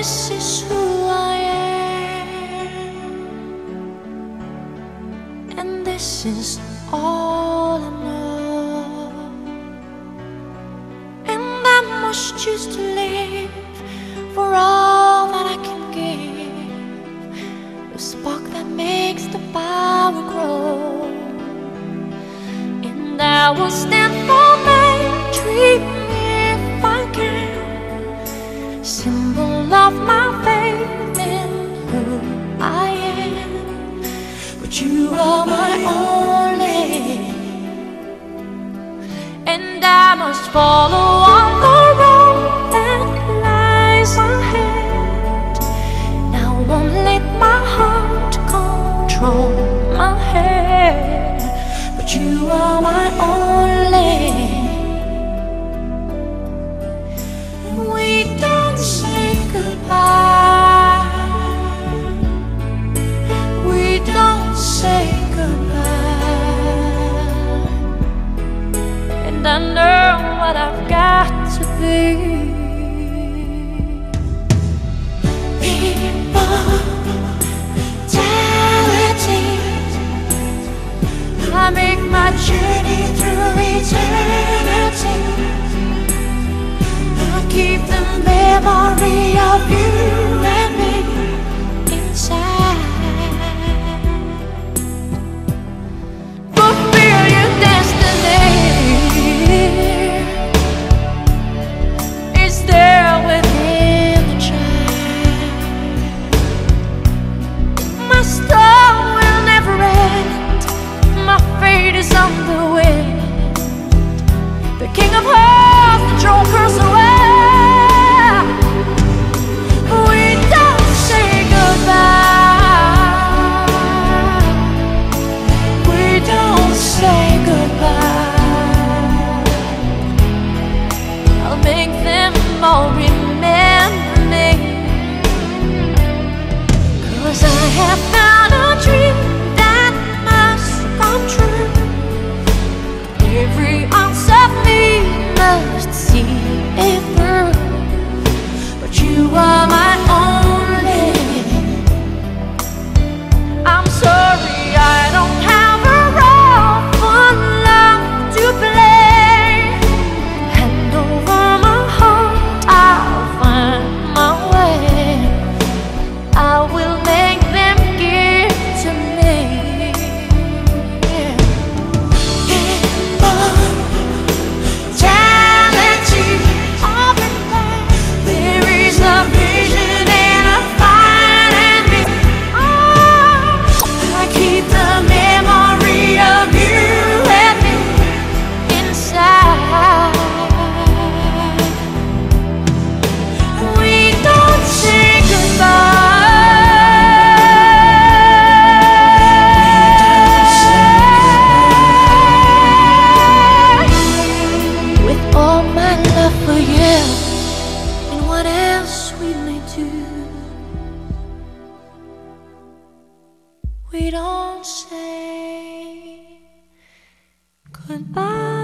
this is who I am, and this is all I know. And I must choose to live for all that I can give, the spark that makes the power grow. And I will stand for my dream if I can, symbol of my faith in who I am. But you are my only, and I must follow on the road that lies ahead. And I won't let my heart control my head. But you are my only. We don't say goodbye. We don't say goodbye. And I know what I've got to be. Immortality. I make my journey through eternity. I keep the memory of you and me inside. Fulfill your destiny. It's there within the child. My story will never end. My fate is on the wind. The King of Hearts, the throne curse away. We don't say goodbye. We don't say goodbye. I'll make them all remember me, 'cause I have found a dream that must come true. Every ounce of me must see it through. But you are my only. I'm sorry I don't have a role for love to play. Hand over my heart, I'll find my way. I will make them give to me. Immortality of the land. There is a vision and a fire in me. I keep the memory of you and me inside. We don't say goodbye. With all my love for you and what else we may do, we don't say goodbye.